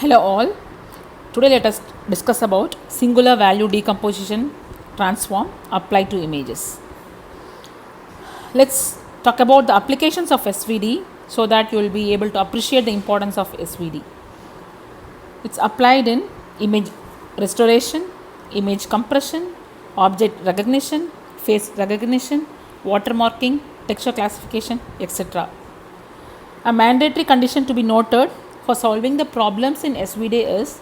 Hello all. Today let us discuss about singular value decomposition transform applied to images. Let's talk about the applications of SVD so that you will be able to appreciate the importance of SVD. It's applied in image restoration, image compression, object recognition, face recognition, watermarking, texture classification, etc. A mandatory condition to be noted for solving the problems in SVD is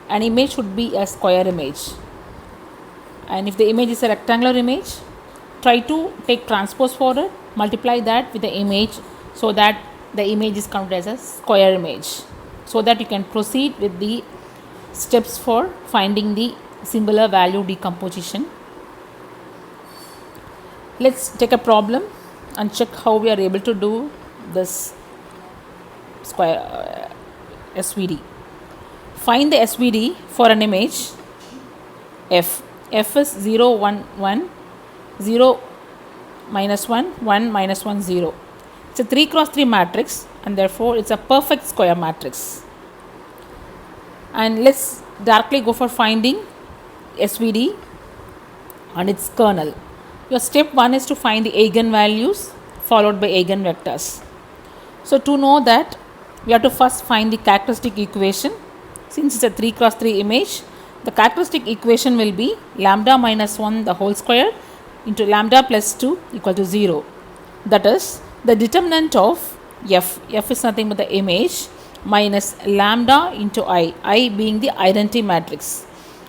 an image should be a square image, and if the image is a rectangular image, try to take transpose for it, multiply that with the image so that the image is counted as a square image, so that you can proceed with the steps for finding the singular value decomposition. Let's take a problem and check how we are able to do this square SVD. Find the SVD for an image f. F is 0 1 1 0 minus 1 1 minus 1 0. It's a 3 cross 3 matrix, and therefore it's a perfect square matrix. And let's directly go for finding SVD and its kernel. Your step 1 is to find the eigenvalues followed by eigenvectors. So to know that, we have to first find the characteristic equation. Since it's a 3 cross 3 image, the characteristic equation will be lambda minus 1 the whole square into lambda plus 2 equal to 0. That is, the determinant of f is nothing but the image, minus lambda into I being the identity matrix,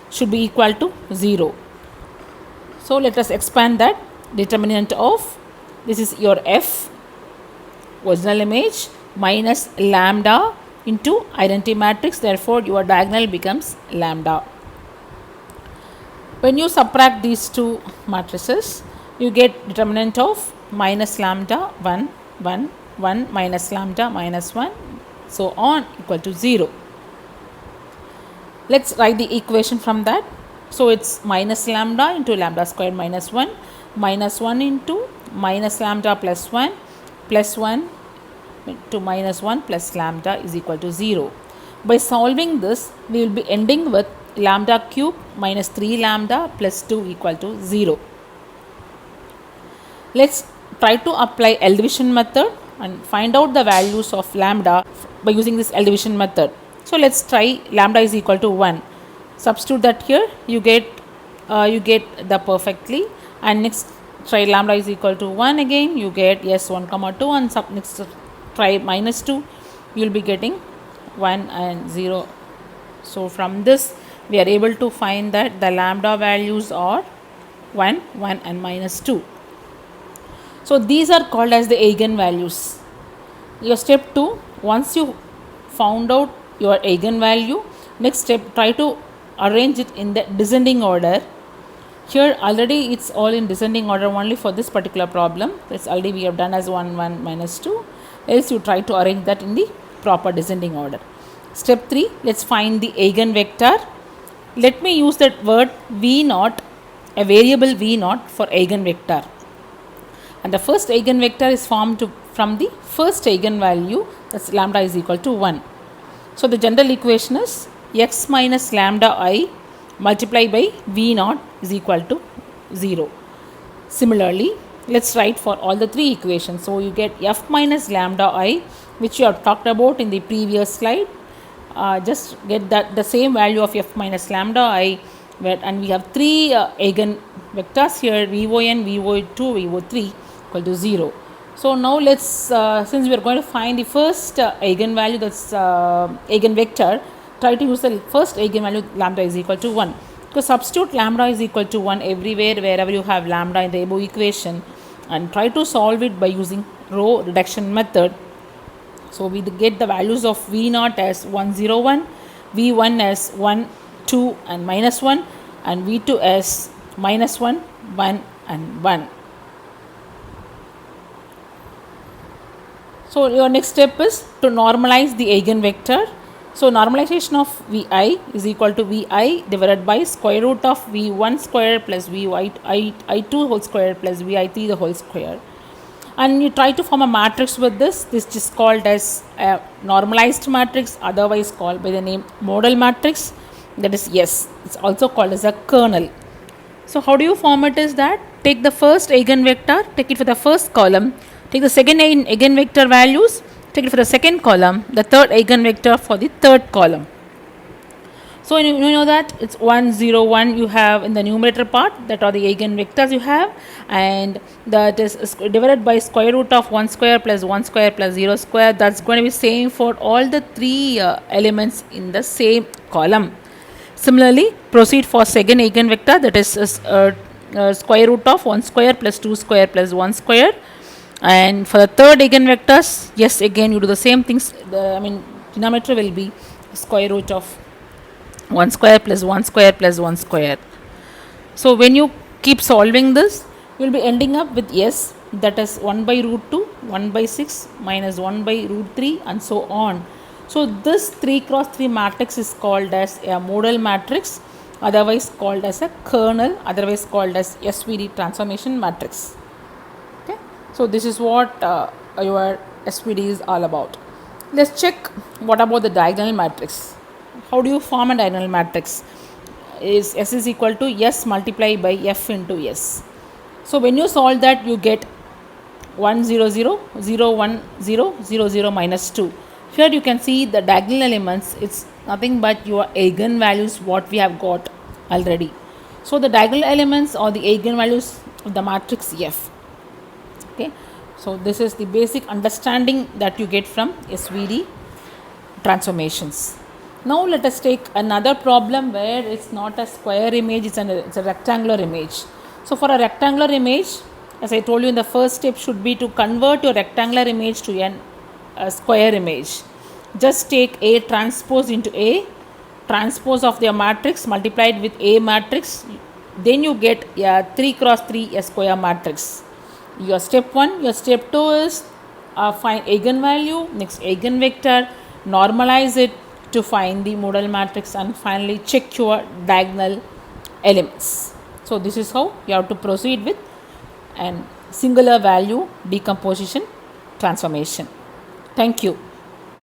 should be equal to 0. So let us expand that. Determinant of, this is your f, original image, minus lambda into identity matrix, therefore your diagonal becomes lambda. When you subtract these two matrices, you get determinant of minus lambda 1 1 1 minus lambda minus 1, so on, equal to 0. Let's write the equation from that. So it's minus lambda into lambda squared minus 1 into minus lambda plus 1 to minus 1 plus lambda is equal to 0. By solving this, we will be ending with lambda cube minus 3 lambda plus 2 equal to 0. Let's try to apply L division method and find out the values of lambda by using this L division method. So let's try lambda is equal to 1. Substitute that here, you get the perfectly, and next try lambda is equal to 1 again, you get yes 1 comma 2, and next try minus 2, you will be getting 1 and 0. So from this we are able to find that the lambda values are 1 1 and minus 2. So these are called as the eigenvalues. Your step 2, once you found out your eigenvalue, next step, try to arrange it in the descending order. Here already it's all in descending order only for this particular problem. That's already we have done as 1 1 minus 2. Else you try to arrange that in the proper descending order. Step 3, let's find the eigenvector. Let me use that word v0, a variable v0 for eigenvector. And the first eigenvector is formed from the first eigenvalue, that's lambda is equal to 1. So the general equation is x minus lambda I multiplied by v0 is equal to 0. Similarly, let's write for all the three equations. So you get f minus lambda I, which you have talked about in the previous slide. Just get that the same value of f minus lambda I, and we have three eigenvectors here, v(n), v(2), v(3) equal to 0. So now let's, since we are going to find the first eigenvalue, that's eigenvector, try to use the first eigenvalue lambda is equal to 1. So substitute lambda is equal to 1 everywhere wherever you have lambda in the above equation, and try to solve it by using row reduction method. So we get the values of v0 as 1 0 1, v1 as 1 2 and minus 1, and v2 as minus 1 1 and 1. So your next step is to normalize the eigenvector. So normalization of vi is equal to vi divided by square root of v1 square plus vi2 whole square plus vi3 the whole square. and you try to form a matrix with this is called as a normalized matrix, otherwise called by the name model matrix. That is, yes, it's also called as a kernel. So how do you form it is that take the first eigenvector, take it for the first column, take the second eigenvector values, take it for the second column, the third eigenvector for the third column. So you know that it's 1 0 1 you have in the numerator part, that are the eigenvectors you have, and that is divided by square root of 1 square plus 1 square plus 0 square. That's going to be same for all the three elements in the same column. Similarly, proceed for second eigenvector, that is square root of 1 square plus 2 square plus 1 square. And for the third eigenvectors, yes, again you do the same things. Denominator will be square root of 1 square plus 1 square plus 1 square. So when you keep solving this, you will be ending up with yes, that is 1 by root 2, 1 by 6 minus 1 by root 3 and so on. So this 3 cross 3 matrix is called as a modal matrix, otherwise called as a kernel, otherwise called as SVD transformation matrix. Okay, so this is what your SVD is all about. Let's check what about the diagonal matrix. How do you form a diagonal matrix? Is S is equal to S multiplied by F into S. So when you solve that, you get 1 0 0 0 1 0 0 0 minus 2. Here you can see the diagonal elements, it's nothing but your eigenvalues what we have got already. So the diagonal elements are the eigenvalues of the matrix F. Okay, so this is the basic understanding that you get from SVD transformations. Now let us take another problem where it's not a square image, it's a rectangular image. So for a rectangular image, as I told you in the first step, should be to convert your rectangular image to a square image. Just take A transpose into A, transpose of their matrix multiplied with A matrix, then you get a 3 cross 3 a square matrix. Your step 1, your step 2 is find eigenvalue, next eigenvector, normalize it to find the modal matrix, and finally check your diagonal elements. So this is how you have to proceed with an singular value decomposition transformation. Thank you.